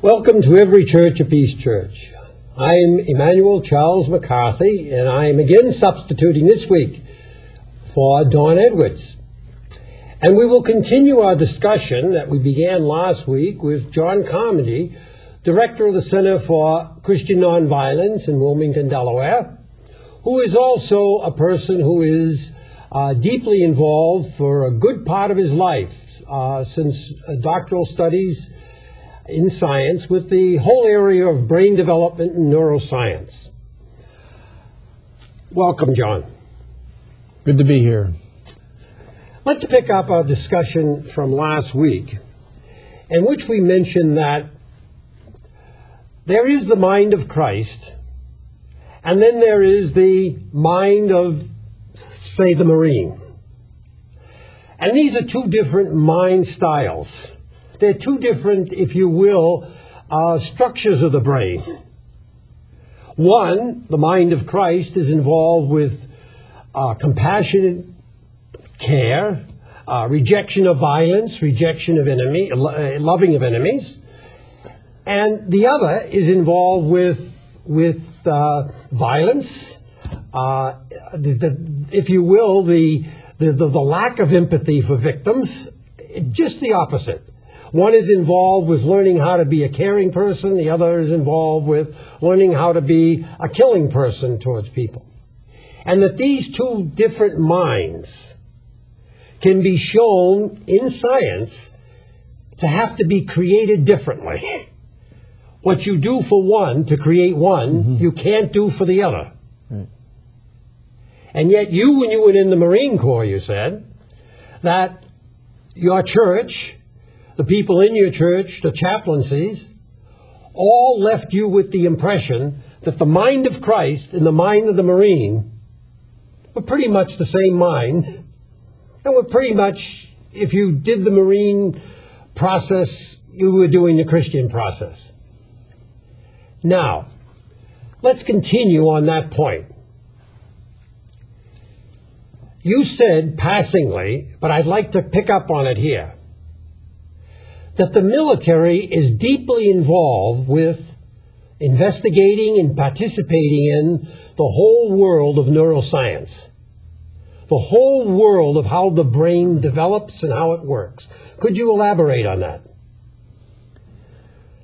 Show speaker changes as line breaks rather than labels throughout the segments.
Welcome to Every Church a Peace Church. I'm Emmanuel Charles McCarthy, and I'm again substituting this week for Don Edwards. And we will continue our discussion that we began last week with John Carmody, Director of the Center for Christian Nonviolence in Wilmington, Delaware, who is also a person who is deeply involved for a good part of his life since doctoral studies in science with the whole area of brain development and neuroscience. Welcome, John.
Good to be here.
Let's pick up our discussion from last week, in which we mentioned that there is the mind of Christ, and then there is the mind of, say, the Marine. And these are two different mind styles. They're two different, if you will, structures of the brain. One, the mind of Christ, is involved with compassionate care, rejection of violence, rejection of loving of enemies. And the other is involved with violence, if you will, the lack of empathy for victims, just the opposite. One is involved with learning how to be a caring person. The other is involved with learning how to be a killing person towards people. And that these two different minds can be shown in science to have to be created differently. What you do for one to create one, you can't do for the other. Right. And yet you, when you were in the Marine Corps, you said that your church, the people in your church, the chaplaincies, all left you with the impression that the mind of Christ and the mind of the Marine were pretty much the same mind, and were pretty much, if you did the Marine process, you were doing the Christian process. Now, let's continue on that point. You said passingly, but I'd like to pick up on it here, that the military is deeply involved with investigating and participating in the whole world of neuroscience, the whole world of how the brain develops and how it works. Could you elaborate on that?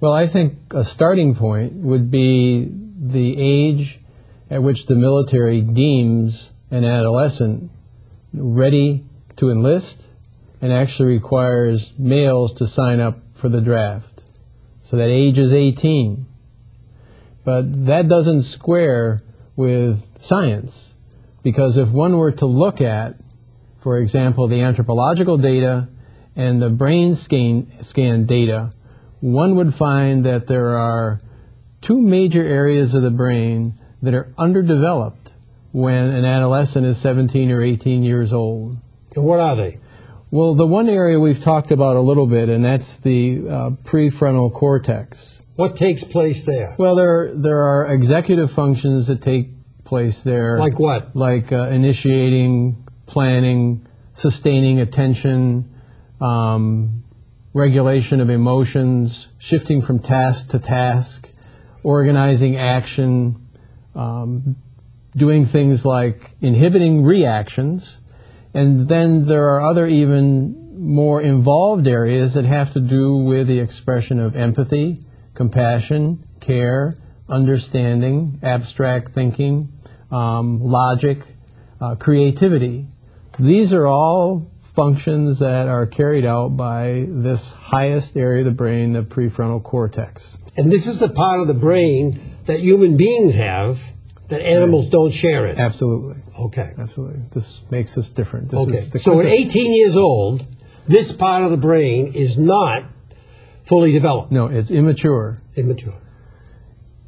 Well, I think a starting point would be the age at which the military deems an adolescent ready to enlist and actually requires males to sign up for the draft. So that age is 18. But that doesn't square with science, because if one were to look at, for example, the anthropological data and the brain scan data, one would find that there are two major areas of the brain that are underdeveloped when an adolescent is 17 or 18 years old.
And what are they?
Well, the one area we've talked about a little bit, and that's the prefrontal cortex.
What takes place there?
Well, there are executive functions that take place there.
Like what?
Like initiating, planning, sustaining attention, regulation of emotions, shifting from task to task, organizing action, doing things like inhibiting reactions. And then there are other even more involved areas that have to do with the expression of empathy, compassion, care, understanding, abstract thinking, logic, creativity. These are all functions that are carried out by this highest area of the brain, the prefrontal cortex.
And this is the part of the brain that human beings have that animals don't share it.
Absolutely.
Okay.
Absolutely. This makes us different.
So at 18 years old, this part of the brain is not fully developed.
No, it's immature.
Immature.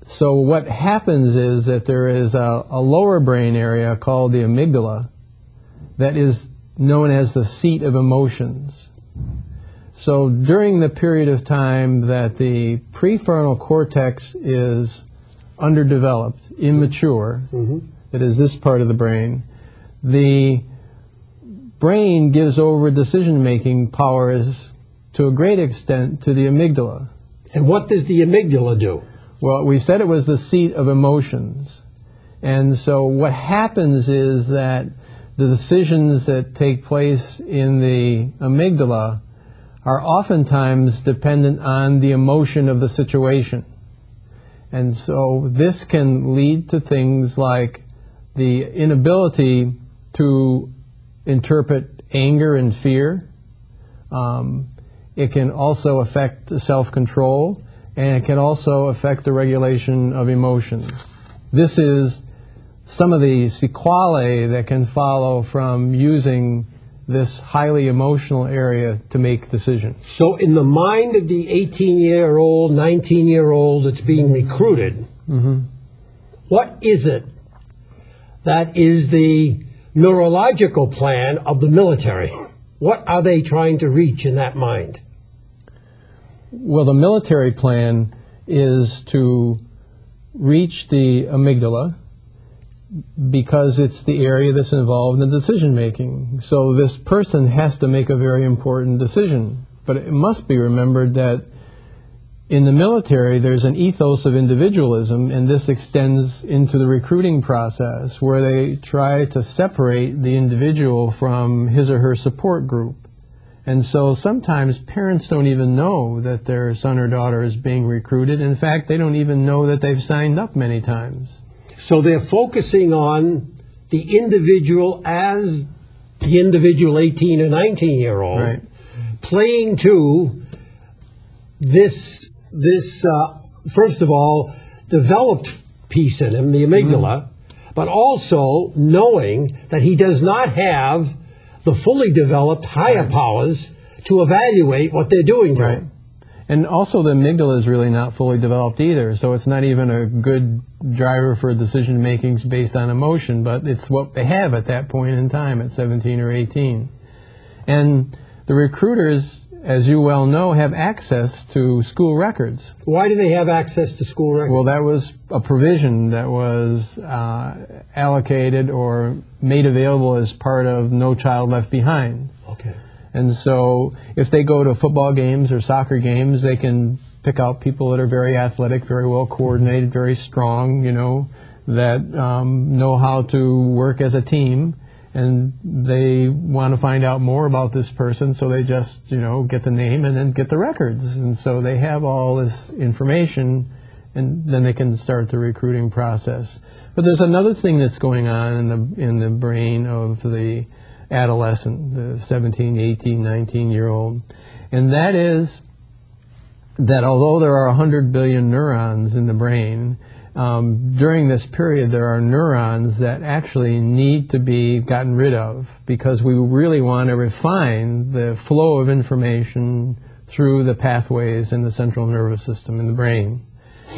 So what happens is that there is a lower brain area called the amygdala that is known as the seat of emotions. So during the period of time that the prefrontal cortex is underdeveloped, immature, that is this part of the brain, the brain gives over decision-making powers to a great extent to the amygdala.
And what does the amygdala do?
Well, we said it was the seat of emotions. And so what happens is that the decisions that take place in the amygdala are oftentimes dependent on the emotion of the situation. And so this can lead to things like the inability to interpret anger and fear. It can also affect self-control, and it can also affect the regulation of emotions. This is some of the sequelae that can follow from using this highly emotional area to make decisions.
So in the mind of the 18-year-old, 19-year-old that's being recruited, what is it that is the neurological plan of the military? What are they trying to reach in that mind?
Well, the military plan is to reach the amygdala because it's the area that's involved in decision making. So this person has to make a very important decision. But it must be remembered that in the military there's an ethos of individualism, and this extends into the recruiting process where they try to separate the individual from his or her support group. And so sometimes parents don't even know that their son or daughter is being recruited. In fact, they don't even know that they've signed up many times.
So they're focusing on the individual as the individual 18 or 19-year-old,
Right.
playing to this first of all, developed piece in him, the amygdala, but also knowing that he does not have the fully developed higher powers to evaluate what they're doing to him.
And also the amygdala is really not fully developed either, so it's not even a good driver for decision makings based on emotion, but it's what they have at that point in time at 17 or 18. And the recruiters, as you well know, have access to school records.
Why do they have access to school records?
Well, that was a provision that was allocated or made available as part of No Child Left Behind.
Okay.
And so if they go to football games or soccer games, they can pick out people that are very athletic, very well coordinated, very strong, you know, that know how to work as a team. And they want to find out more about this person, so they just, you know, get the name and then get the records. And so they have all this information, and then they can start the recruiting process. But there's another thing that's going on in the brain of the adolescent, the 17, 18, 19-year-old. And that is that although there are 100 billion neurons in the brain, during this period there are neurons that actually need to be gotten rid of because we really want to refine the flow of information through the pathways in the central nervous system in the brain.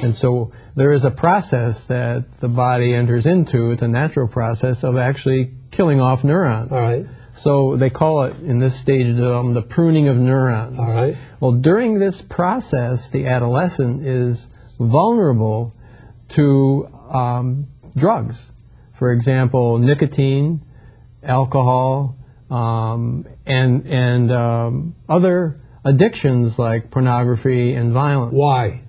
And so there is a process that the body enters into. It's a natural process of actually killing off neurons.
All right.
So they call it, in this stage, the pruning of neurons.
All right.
Well, during this process, the adolescent is vulnerable to drugs. For example, nicotine, alcohol, and other addictions like pornography and violence.
Why?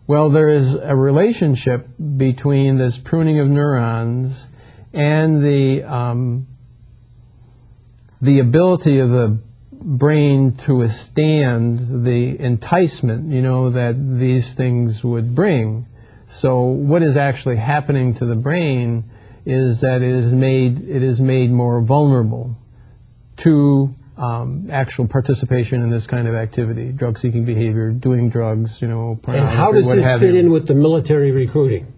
Well, there is a relationship between this pruning of neurons and the ability of the brain to withstand the enticement, you know, that these things would bring. So what is actually happening to the brain is that it is made more vulnerable to actual participation in this kind of activity, drug-seeking behavior, doing drugs, you know, pornography.
And how does this fit in with the military recruiting?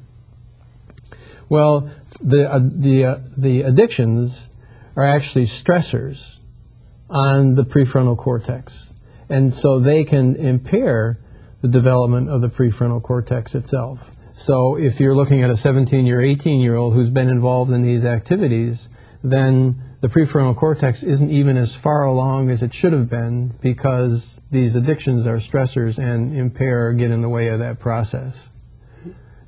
Well, the addictions are actually stressors on the prefrontal cortex, and so they can impair the development of the prefrontal cortex itself. So if you're looking at a 17 or 18-year-old who's been involved in these activities, then the prefrontal cortex isn't even as far along as it should have been because these addictions are stressors and get in the way of that process.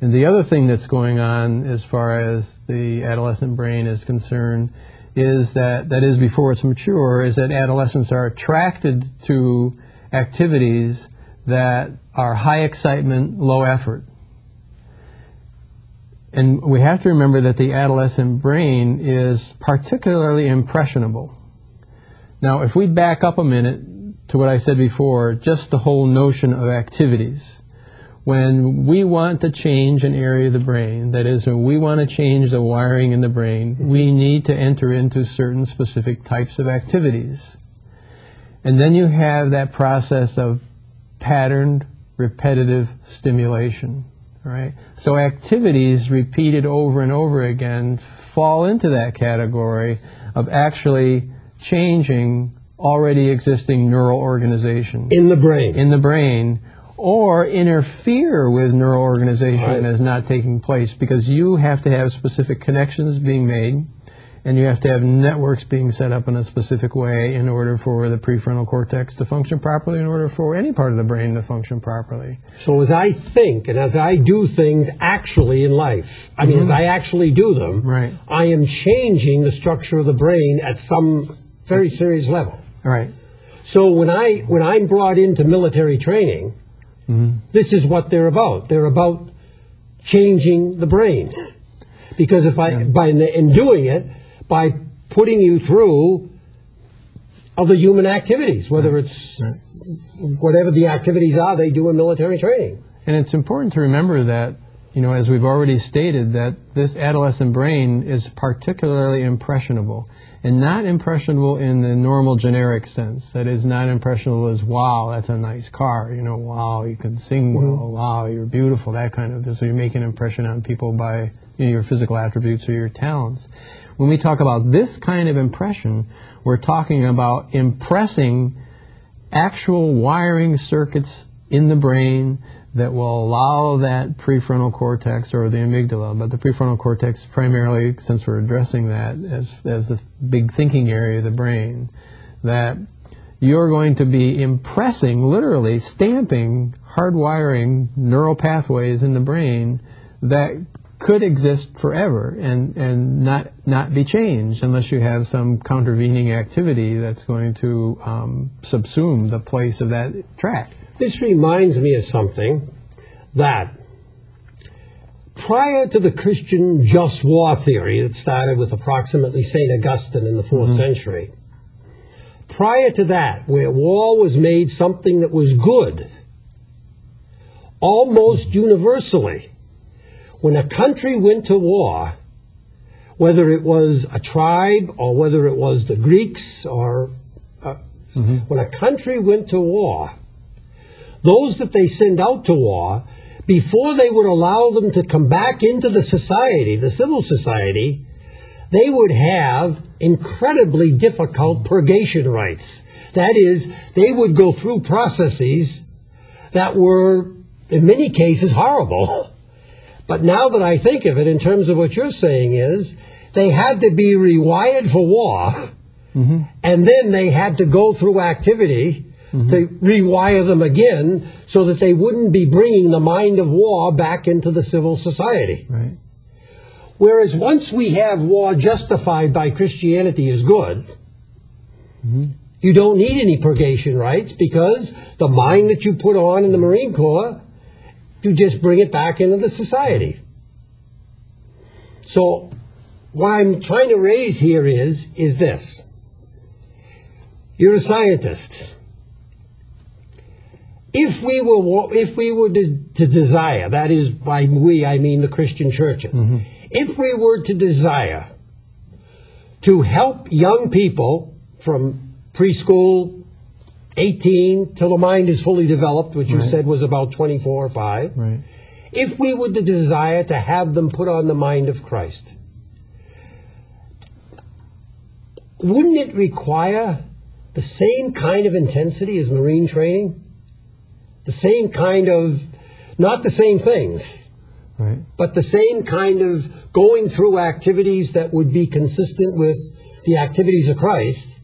And the other thing that's going on as far as the adolescent brain is concerned is that is before it's mature, is that adolescents are attracted to activities that are high excitement, low effort. And we have to remember that the adolescent brain is particularly impressionable. Now, if we back up a minute to what I said before, just the whole notion of activities. When we want to change an area of the brain, that is, when we want to change the wiring in the brain, we need to enter into certain specific types of activities. And then you have that process of patterned, repetitive stimulation, right? So activities repeated over and over again fall into that category of actually changing already existing neural organization.
In the brain.
In the brain, or interfere with neural organization that is not taking place, because you have to have specific connections being made, and you have to have networks being set up in a specific way in order for the prefrontal cortex to function properly, in order for any part of the brain to function properly.
So as I think and as I do things actually in life, I mean, as I actually do them,
Right.
I am changing the structure of the brain at some very serious level.
Right.
So when I'm brought into military training, this is what they're about. They're about changing the brain. Because if in doing it, by putting you through other human activities, whether it's whatever the activities are they do in military training.
And it's important to remember that, you know, as we've already stated, that this adolescent brain is particularly impressionable. And not impressionable in the normal generic sense. That is, not impressionable as, wow, that's a nice car, you know, wow, you can sing well, wow, you're beautiful, that kind of thing. So you make an impression on people by, you know, your physical attributes or your talents. When we talk about this kind of impression, we're talking about impressing actual wiring circuits in the brain that will allow that prefrontal cortex or the amygdala, but the prefrontal cortex primarily, since we're addressing that as the big thinking area of the brain, that you're going to be impressing, literally stamping, hardwiring neural pathways in the brain that could exist forever and not be changed unless you have some countervening activity that's going to subsume the place of that track.
This reminds me of something that prior to the Christian just war theory that started with approximately St. Augustine in the 4th century, prior to that, where war was made something that was good, almost universally, when a country went to war, whether it was a tribe or whether it was the Greeks or when a country went to war, those that they send out to war, before they would allow them to come back into the society, the civil society, they would have incredibly difficult purgation rites. That is, they would go through processes that were, in many cases, horrible. But now that I think of it, in terms of what you're saying is, they had to be rewired for war, and then they had to go through activity to rewire them again so that they wouldn't be bringing the mind of war back into the civil society.
Right.
Whereas once we have war justified by Christianity as good, you don't need any purgation rites, because the mind that you put on in the Marine Corps, you just bring it back into the society. So what I'm trying to raise here is this. You're a scientist. If we were to desire, that is, by we I mean the Christian churches, if we were to desire to help young people from preschool, 18, till the mind is fully developed, which you said was about 24 or 5, if we were to desire to have them put on the mind of Christ, wouldn't it require the same kind of intensity as Marine training? The same kind of, not the same things, but the same kind of going through activities that would be consistent with the activities of Christ,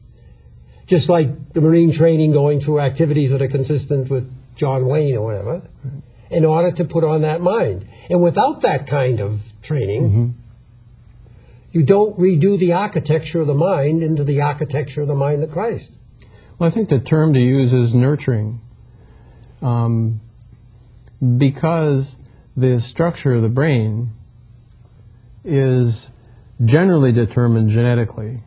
just like the Marine training going through activities that are consistent with John Wayne or whatever, in order to put on that mind. And without that kind of training, you don't redo the architecture of the mind into the architecture of the mind of Christ.
Well, I think the term to use is nurturing. because the structure of the brain is generally determined genetically.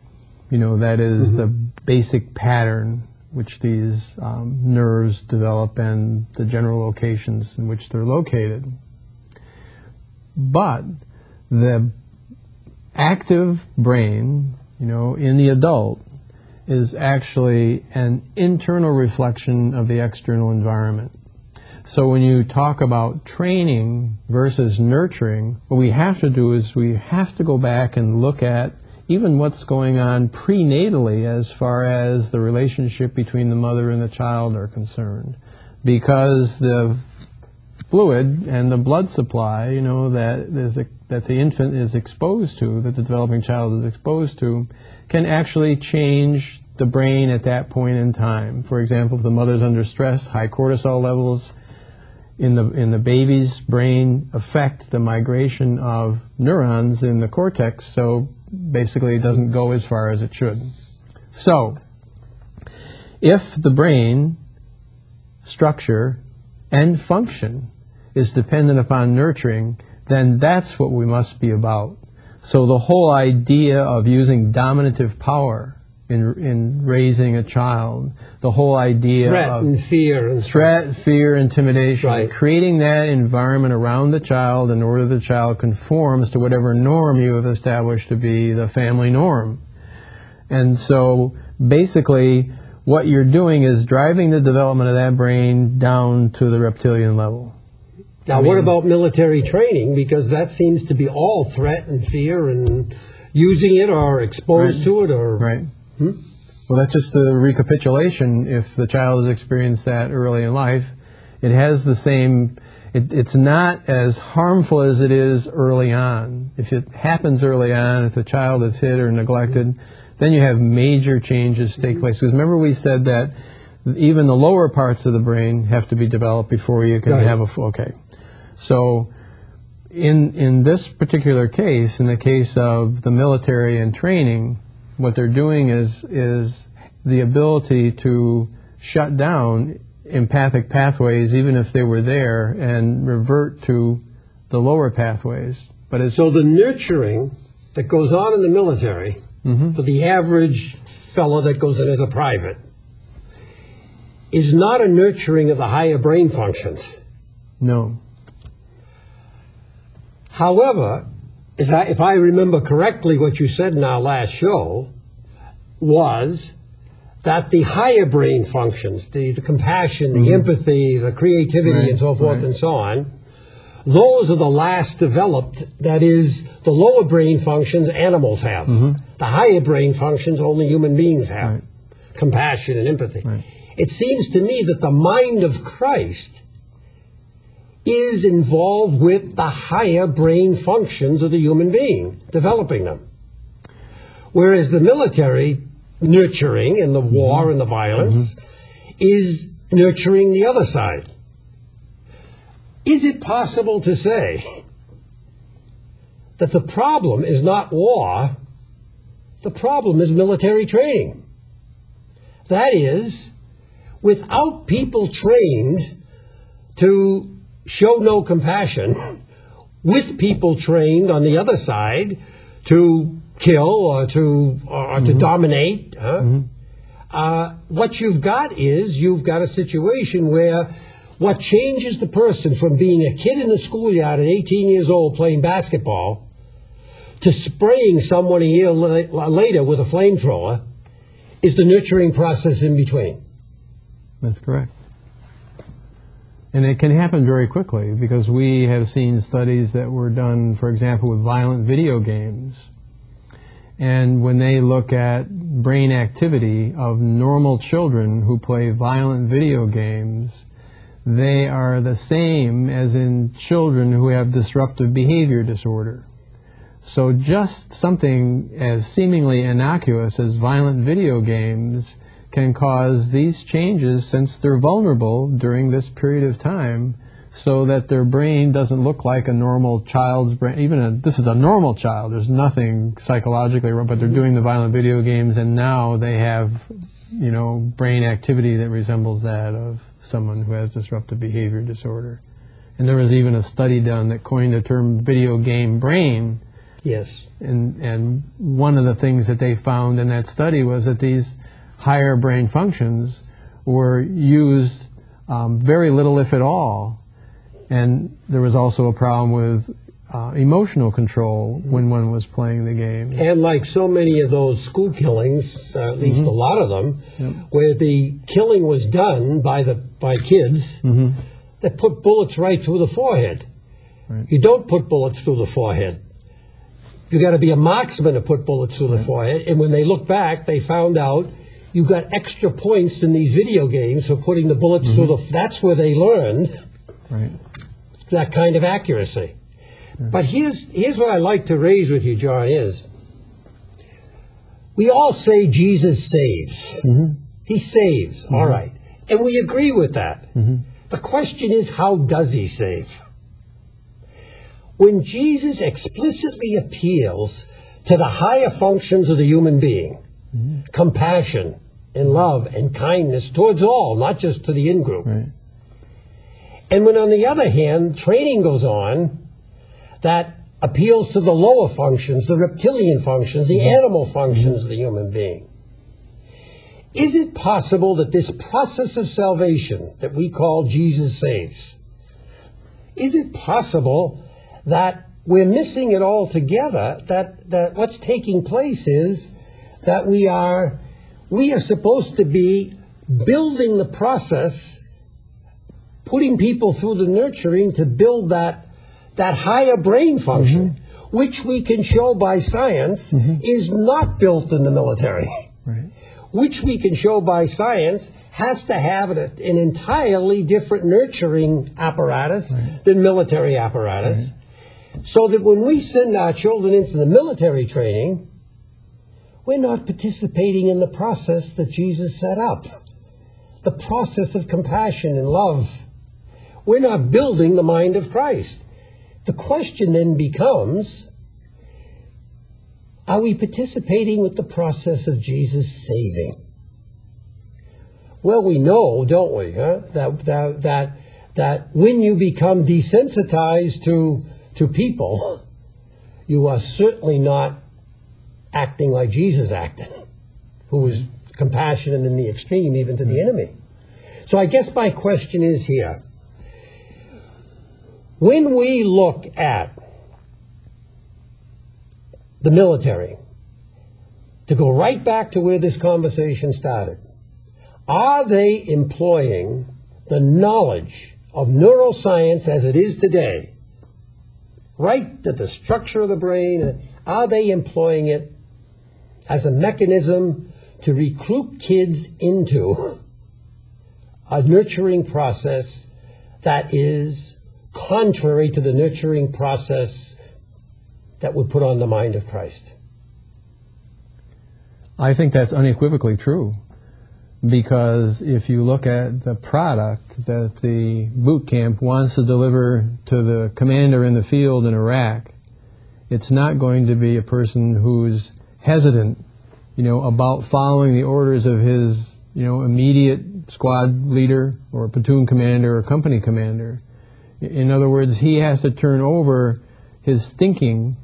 That is the basic pattern which these nerves develop and the general locations in which they're located. But the active brain, in the adult, is actually an internal reflection of the external environment. So when you talk about training versus nurturing, what we have to do is we have to go back and look at even what's going on prenatally as far as the relationship between the mother and the child are concerned. Because the fluid and the blood supply, that the infant is exposed to, that the developing child is exposed to, can actually change the brain at that point in time. For example, if the mother's under stress, high cortisol levels in the baby's brain affect the migration of neurons in the cortex, so basically it doesn't go as far as it should. So, if the brain structure and function is dependent upon nurturing, then that's what we must be about. So the whole idea of using dominative power in raising a child, the whole idea of threat, fear, intimidation,
right,
creating that environment around the child in order the child conforms to whatever norm you have established to be the family norm. And so basically what you're doing is driving the development of that brain down to the reptilian level.
Now, what about military training? Because that seems to be all threat and fear and using it or exposed to it or...
Right. Well, that's just a recapitulation. If the child has experienced that early in life, it has the same... It's not as harmful as it is early on. If it happens early on, if the child is hit or neglected, then you have major changes take place. Because remember we said that even the lower parts of the brain have to be developed before you can have a... Okay. So in this particular case, in the case of the military and training, what they're doing is the ability to shut down empathic pathways, even if they were there, and revert to the lower pathways. But so
the nurturing that goes on in the military for the average fellow that goes in as a private is not a nurturing of the higher brain functions.
No.
However, if I remember correctly, what you said in our last show was that the higher brain functions, the compassion, the empathy, the creativity, and so forth and so on, those are the last developed. That is, the lower brain functions animals have. The higher brain functions only human beings have. Compassion and empathy. It seems to me that the mind of Christ is involved with the higher brain functions of the human being, developing them. Whereas the military nurturing and the war and the violence is nurturing the other side. Is it possible to say that the problem is not war, the problem is military training? That is, without people trained to show no compassion, with people trained on the other side to kill or to dominate, what you've got a situation where what changes the person from being a kid in the schoolyard at 18 years old playing basketball to spraying someone a year later with a flamethrower is the nurturing process in between.
That's correct. And it can happen very quickly because we have seen studies that were done, for example, with violent video games. And when they look at brain activity of normal children who play violent video games, they are the same as in children who have disruptive behavior disorder. So just something as seemingly innocuous as violent video games can cause these changes since they're vulnerable during this period of time, so that their brain doesn't look like a normal child's brain. This is a normal child. There's nothing psychologically wrong, but they're doing the violent video games, and now they have, brain activity that resembles that of someone who has disruptive behavior disorder. And there was even a study done that coined the term video game brain.
Yes.
And one of the things that they found in that study was that these higher brain functions were used very little, if at all. And there was also a problem with emotional control when one was playing the game.
And like so many of those school killings, at least a lot of them, where the killing was done by kids that put bullets right through the forehead.
Right.
You don't put bullets through the forehead. You got to be a marksman to put bullets through the forehead. And when they look back, they found out you got extra points in these video games for putting the bullets through the. That's where they learned that kind of accuracy. But here's what I like to raise with you, John, is we all say Jesus saves. He saves, all right. And we agree with that. The question is, how does he save? When Jesus explicitly appeals to the higher functions of the human being, compassion and love and kindness towards all, not just to the in-group.
Right.
And when, on the other hand, training goes on that appeals to the lower functions, the reptilian functions, the animal functions of the human being. Is it possible that this process of salvation that we call Jesus saves, is it possible that we're missing it altogether, that what's taking place is that we are supposed to be building the process, putting people through the nurturing to build that higher brain function, which we can show by science is not built in the military.
Right.
Which we can show by science has to have an entirely different nurturing apparatus than military apparatus. So that when we send our children into the military training, we're not participating in the process that Jesus set up. The process of compassion and love. We're not building the mind of Christ. The question then becomes, are we participating with the process of Jesus saving? Well, we know, don't we, that when you become desensitized to people, you are certainly not acting like Jesus acted, who was compassionate in the extreme, even to the enemy. So I guess my question is here. When we look at the military, to go right back to where this conversation started, are they employing the knowledge of neuroscience as it is today, right to the structure of the brain? Are they employing it as a mechanism to recruit kids into a nurturing process that is contrary to the nurturing process that would put on the mind of Christ?
I think that's unequivocally true, because if you look at the product that the boot camp wants to deliver to the commander in the field in Iraq, it's not going to be a person who's hesitant, about following the orders of his, immediate squad leader or platoon commander or company commander. In other words, he has to turn over his thinking.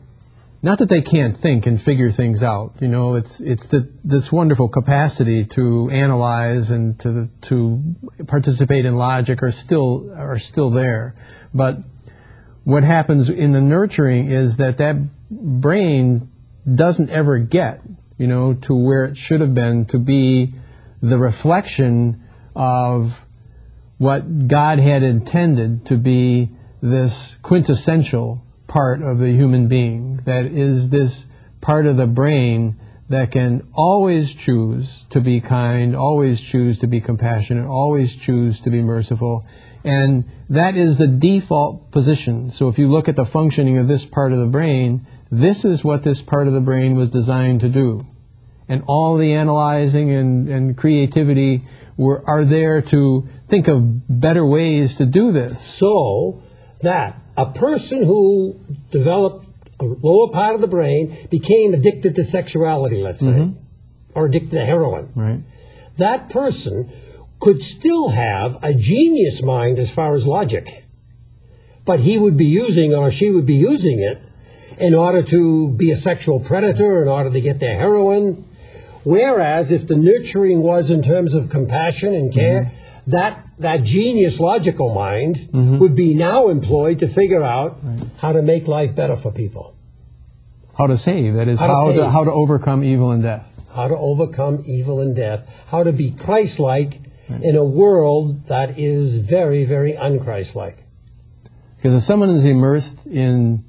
Not that they can't think and figure things out. It's this wonderful capacity to analyze and to participate in logic are still there. But what happens in the nurturing is that brain doesn't ever get, to where it should have been to be the reflection of what God had intended to be this quintessential part of the human being, that is this part of the brain that can always choose to be kind, always choose to be compassionate, always choose to be merciful. And that is the default position. So if you look at the functioning of this part of the brain, this is what this part of the brain was designed to do. And all the analyzing and creativity are there to think of better ways to do this.
So that a person who developed a lower part of the brain became addicted to sexuality, let's say, or addicted to heroin.
Right.
That person could still have a genius mind as far as logic, but he would be using or she would be using it in order to be a sexual predator, in order to get their heroin. Whereas if the nurturing was in terms of compassion and care, that genius logical mind would be now employed to figure out how to make life better for people.
How to save, that is, how to overcome evil and death.
How to overcome evil and death. How to be Christ-like in a world that is very, very un-Christ-like.
Because if someone is immersed in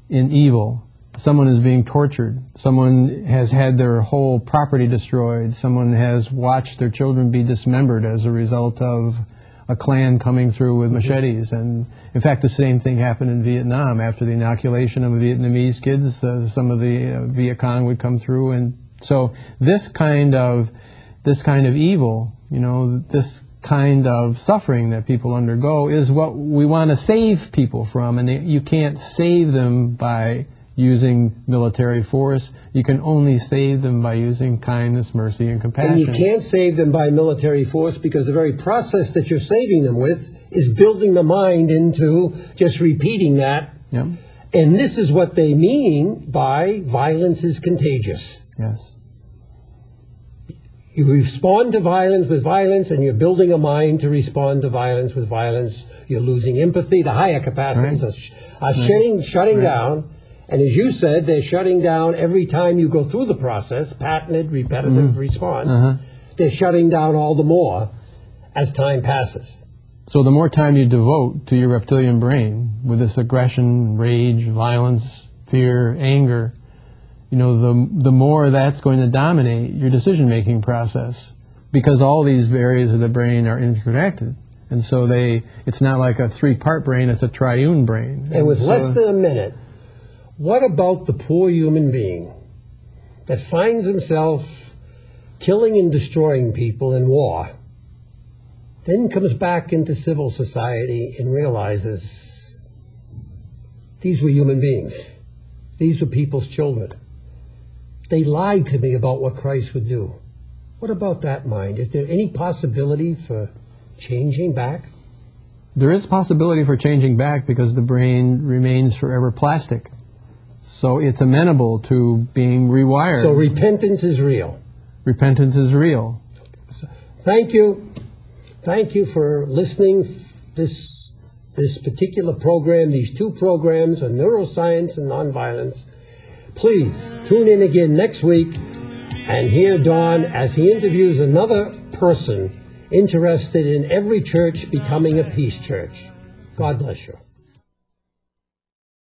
evil, someone is being tortured, someone has had their whole property destroyed, someone has watched their children be dismembered as a result of a clan coming through with machetes. And in fact, the same thing happened in Vietnam. After the inoculation of Vietnamese kids, some of the Viet Cong would come through. And so this kind of evil, this kind of suffering that people undergo is what we want to save people from. And you can't save them by using military force. You can only save them by using kindness, mercy, and compassion.
And you can't save them by military force because the very process that you're saving them with is building the mind into just repeating that.
Yep.
And this is what they mean by violence is contagious.
Yes.
You respond to violence with violence, and you're building a mind to respond to violence with violence. You're losing empathy. The higher capacities are shutting down. And as you said, they're shutting down every time you go through the process, patented, repetitive response. They're shutting down all the more as time passes.
So the more time you devote to your reptilian brain with this aggression, rage, violence, fear, anger, the more that's going to dominate your decision-making process, because all these areas of the brain are interconnected. And so it's not like a three-part brain, it's a triune brain.
And with less than a minute, what about the poor human being that finds himself killing and destroying people in war, then comes back into civil society and realizes these were human beings. These were people's children. They lied to me about what Christ would do. What about that mind? Is there any possibility for changing back?
There is possibility for changing back because the brain remains forever plastic. So it's amenable to being rewired.
So repentance is real.
Repentance is real.
Thank you. Thank you for listening this particular program, these two programs on neuroscience and nonviolence. Please tune in again next week and hear Don as he interviews another person interested in every church becoming a peace church. God bless you.